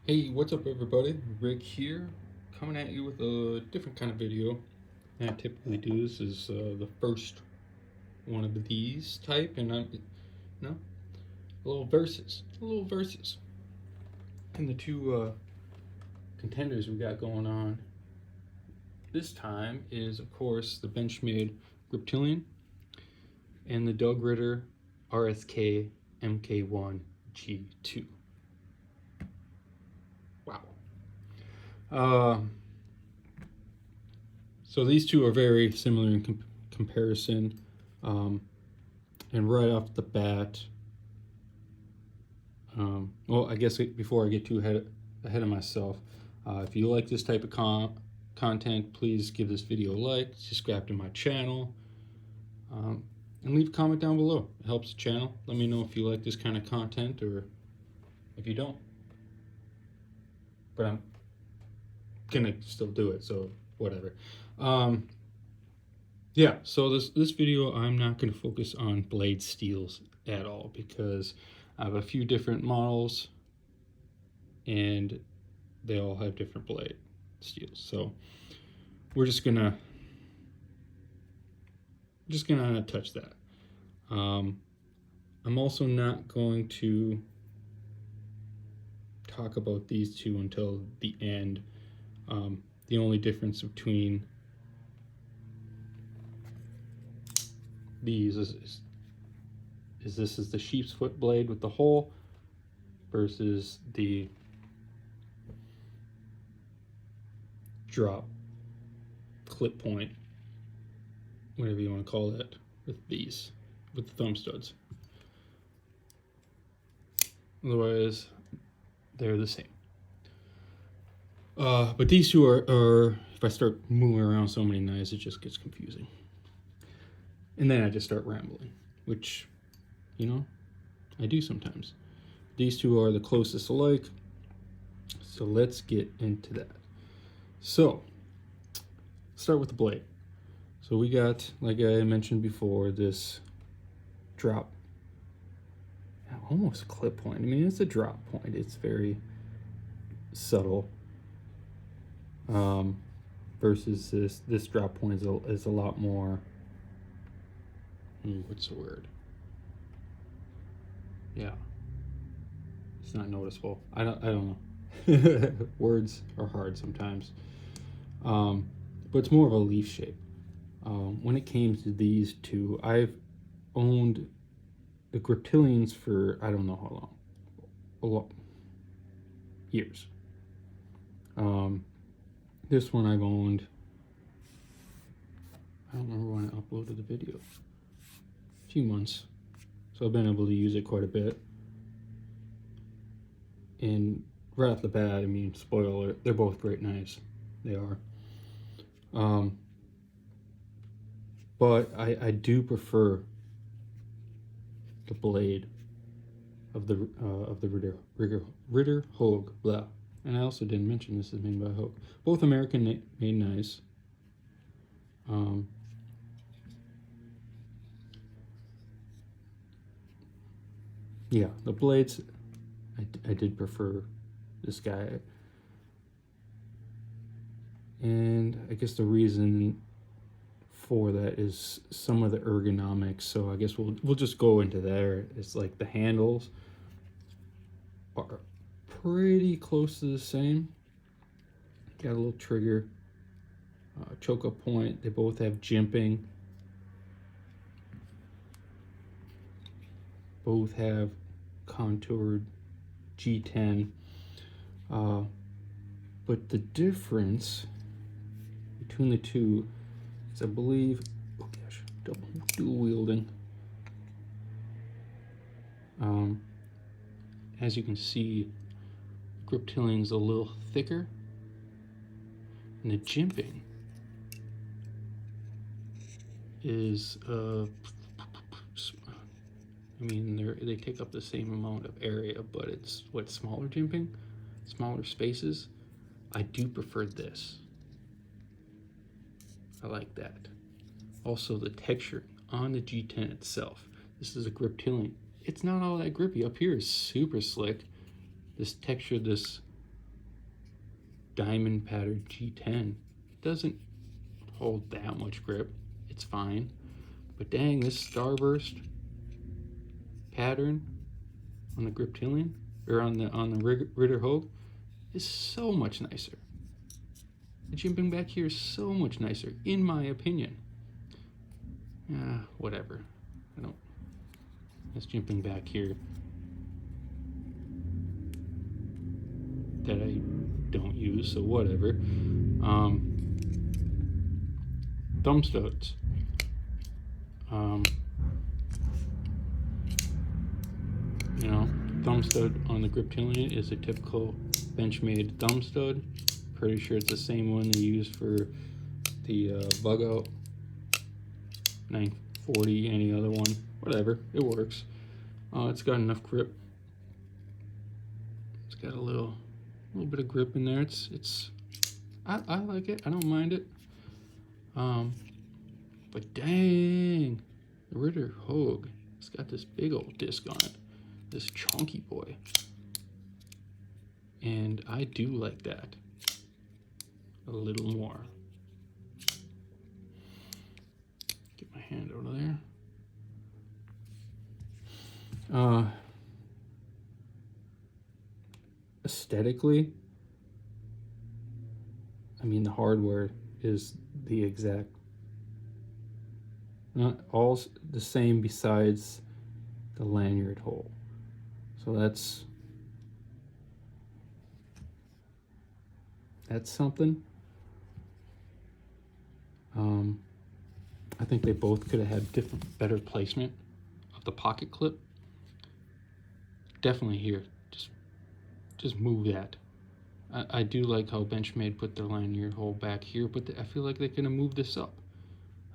Hey, what's up everybody? Rick here, coming at you with a different kind of video than I typically do. This is the first one of these type, and I'm, a little verses. And the two contenders we got going on this time is, of course, the Benchmade Griptilian and the Ritter RSK MK1 G2. Wow. So these two are very similar in comparison. And right off the bat, well, I guess before I get too ahead of myself, if you like this type of content, please give this video a like, subscribe to my channel, and leave a comment down below. It helps the channel. Let me know if you like this kind of content or if you don't. But I'm gonna still do it, so whatever. Yeah, so this video I'm not gonna focus on blade steels at all because I have a few different models and they all have different blade steels. So we're just gonna touch that. I'm also not going to talk about these two until the end. The only difference between these is this is the sheep's foot blade with the hole versus the drop clip point, whatever you want to call it, with these, with the thumb studs. Otherwise, they're the same. But these two are, if I start moving around so many knives, it just gets confusing. And then I just start rambling, which, you know, I do sometimes. These two are the closest alike, so let's get into that. So, start with the blade. So we got, like I mentioned before, this drop, almost clip point. I mean, it's a drop point. It's very subtle. Versus this drop point is a lot more, what's the word? Yeah, it's not noticeable. I don't know. Words are hard sometimes. But it's more of a leaf shape. When it came to these two, I've owned the Griptilians for I don't know how long, a lot years. This one I've owned, I don't remember when I uploaded the video, a few months. So I've been able to use it quite a bit. And right off the bat, I mean, spoiler alert, they're both great knives. They are. But I do prefer the blade of the Ritter Hogue, blah. And I also didn't mention this is made by Hogue. Both American made knives. Yeah, the blades, I did prefer this guy. And I guess the reason for that is some of the ergonomics. So I guess we'll just go into there. It's like the handles are pretty close to the same. Got a little trigger, choke up point. They both have jimping. Both have contoured G10. But the difference between the two is, I believe, oh gosh, dual wielding. As you can see, Griptilian's a little thicker, and the jimping is, I mean, they take up the same amount of area, but it's smaller jimping, smaller spaces. I do prefer this. I like that. Also, the texture on the G10 itself. This is a Griptilian. It's not all that grippy. Up here is super slick. This texture, this diamond pattern G10. It doesn't hold that much grip. It's fine. But dang, this starburst pattern on the Griptilian, or on the Ritter Hogue, is so much nicer. The jimping back here is so much nicer, in my opinion. Whatever. I don't. This jimping back here that I don't use, so whatever. Thumb studs. You know, thumb stud on the Griptilian is a typical Benchmade thumb stud. Pretty sure it's the same one they use for the Bug Out 940, any other one, whatever, it works. It's got enough grip. It's got a little bit of grip in there. I like it. I don't mind it. But dang, the Ritter Hogue, it's got this big old disc on it, this chunky boy, and I do like that a little more. Get my hand out of there. Aesthetically, I mean, the hardware is the exact, not all the same besides the lanyard hole. So that's something. I think they both could have had better placement of the pocket clip. Definitely here, just move that. I do like how Benchmade put their lanyard hole back here, but I feel like they could have moved this up.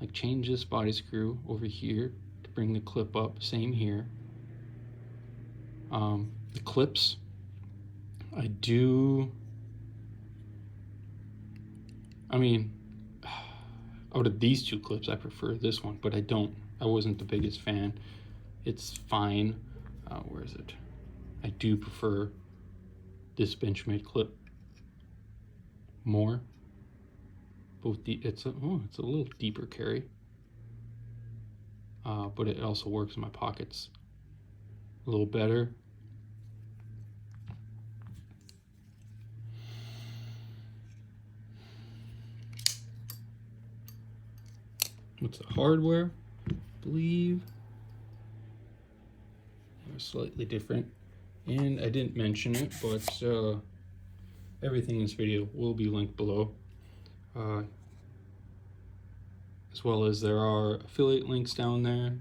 Like change this body screw over here to bring the clip up, same here. The clips, I mean, out of these two clips, I prefer this one, but I wasn't the biggest fan. It's fine. Where is it? I do prefer this Benchmade clip more. It's a little deeper carry, but it also works in my pockets a little better. What's the hardware? I believe they're slightly different, and I didn't mention it, but everything in this video will be linked below, as well as there are affiliate links down there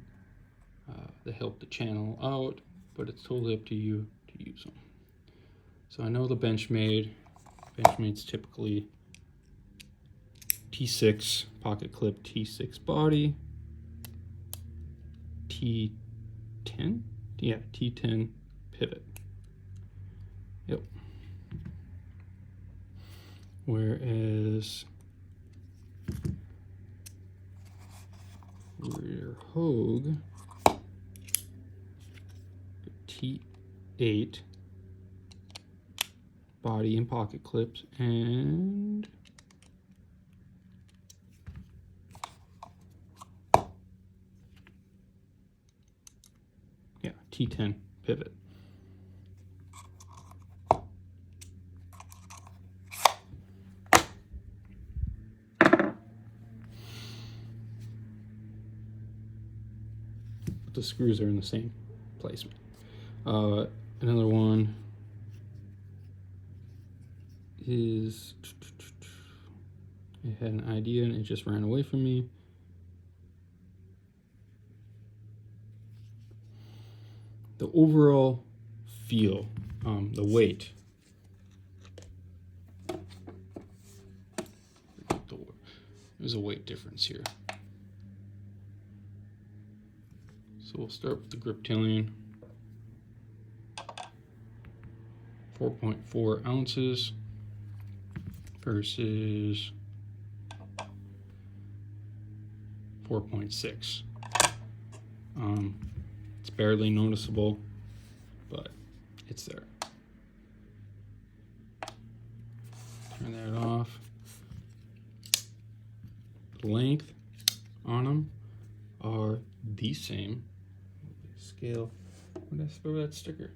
that help the channel out, but it's totally up to you to use them. So I know the Benchmade's typically T6 pocket clip, T6 body, T10, yeah, T10 pivot. Yep. Whereas Ritter Hogue, T8 body and pocket clips, and yeah, T10 pivot. But the screws are in the same placement. Another one is, I had an idea and it just ran away from me. The overall feel, the weight. There's a weight difference here. So we'll start with the Griptilian. 4.4 ounces versus 4.6. It's barely noticeable, but it's there. Turn length on them are the same. Scale. Where did I throw that sticker?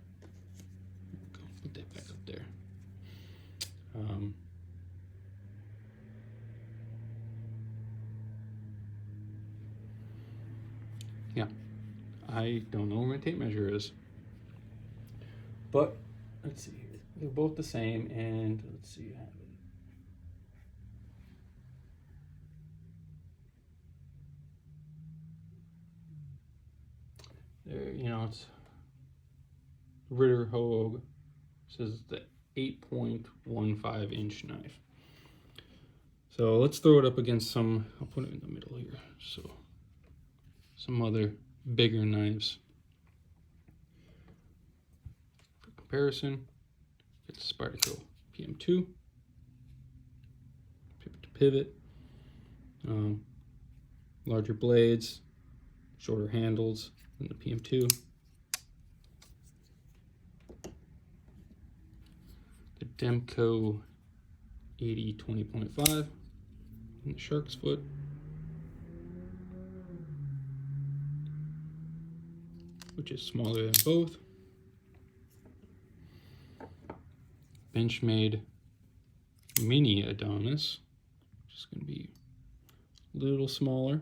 Go put that back up there. Yeah, I don't know where my tape measure is, but let's see. They're both the same, and let's see. I have it. There, you know, it's Ritter Hogue. Says the 8.15 inch knife. So let's throw it up against some, I'll put it in the middle here. So some other bigger knives. For comparison, it's Spyderco PM2, pivot to pivot, larger blades, shorter handles than the PM2. The Demco 80 20.5 and the Shark's Foot. Which is smaller than both. Benchmade Mini Adonis, which is going to be a little smaller.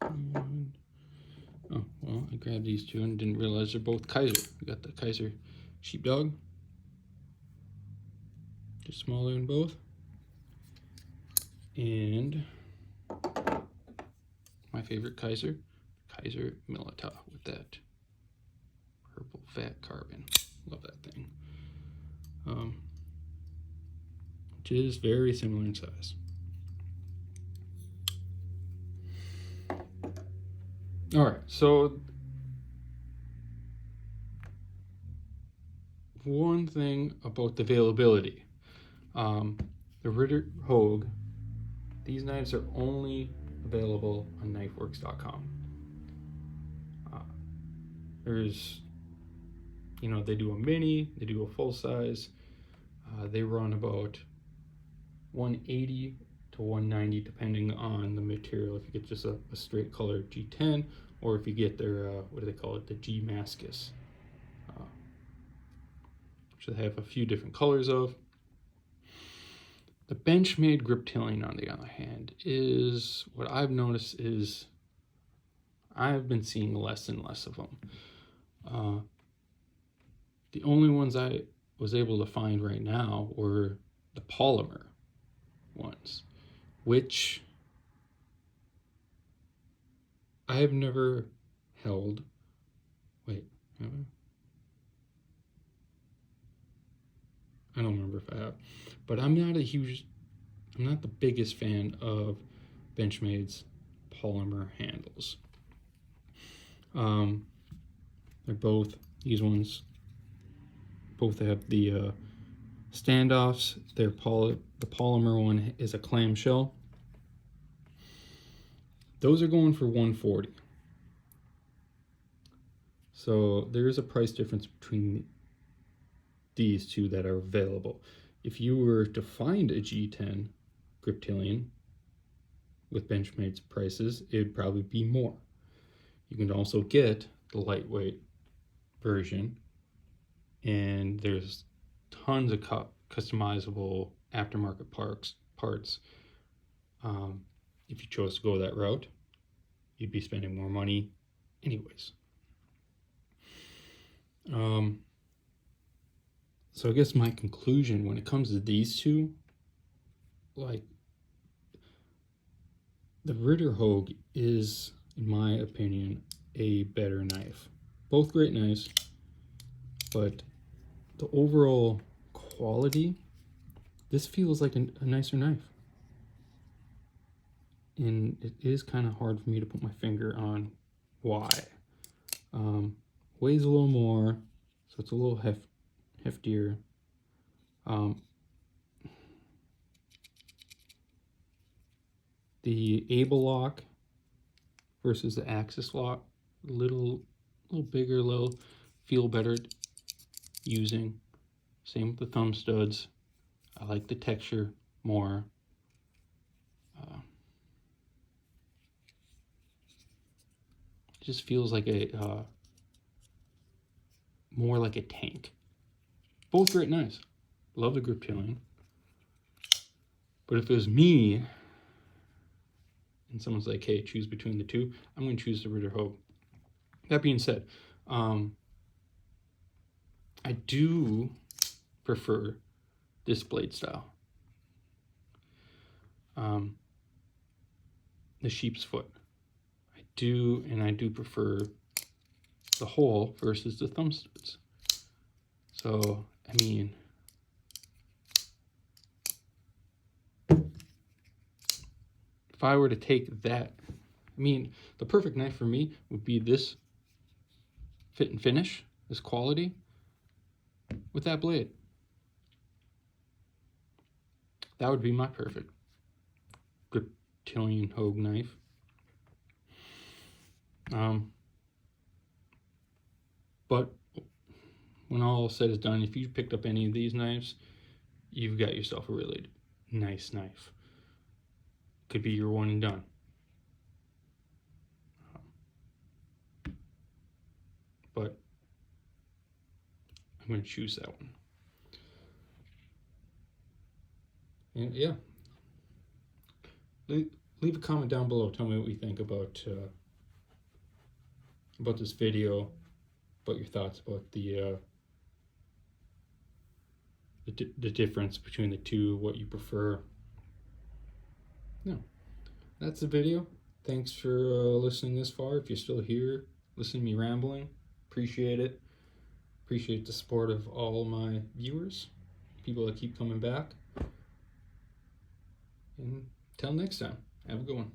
And, oh, well, I grabbed these two and didn't realize they're both Kaiser. We got the Kaiser Sheepdog, just smaller than both. And my favorite Kaiser Milita with that purple fat carbon. Love that thing. Which is very similar in size. All right, so one thing about the availability. The Ritter Hogue, these knives are only available on knifeworks.com. There's, you know, they do a mini, they do a full size. They run about 180 to 190 depending on the material. If you get just a straight color G10, or if you get their what do they call it, the G Mascus, which they have a few different colors of. The Benchmade Griptilian, on the other hand, is what I've noticed is I've been seeing less and less of them. The only ones I was able to find right now were the polymer ones, which I have never held. Wait, have I? I don't remember if I have, but I'm not the biggest fan of Benchmade's polymer handles. They're both, these ones, both have the standoffs. The polymer one is a clamshell. Those are going for $140. So there is a price difference between these two that are available. If you were to find a G10 Griptilian with Benchmade's prices, it'd probably be more. You can also get the lightweight version, and there's tons of customizable aftermarket parts. If you chose to go that route, you'd be spending more money anyways. So I guess my conclusion when it comes to these two, like, the Ritter Hogue is, in my opinion, a better knife. Both great knives, but the overall quality, this feels like a nicer knife. And it is kind of hard for me to put my finger on why. Weighs a little more, so it's a little heftier. The Able lock versus the Axis lock, a little bigger, a little feel better using. Same with the thumb studs. I like the texture more. It just feels like a more like a tank. Both great knives. Love the Griptilian. But if it was me and someone's like, hey, choose between the two, I'm going to choose the Ritter Hogue. That being said, I do prefer this blade style. The sheep's foot. I do prefer the hole versus the thumb studs. So, I mean, if I were to take that, I mean, the perfect knife for me would be this fit and finish, this quality, with that blade. That would be my perfect Griptilian Hogue knife. But when all said is done, if you picked up any of these knives, you've got yourself a really nice knife. Could be your one and done. But I'm going to choose that one. And yeah, leave a comment down below. Tell me what you think about this video, about your thoughts about the difference between the two, what you prefer. No, that's the video. Thanks for listening this far. If you're still here, listening to me rambling, appreciate it. Appreciate the support of all my viewers, people that keep coming back. And until next time, have a good one.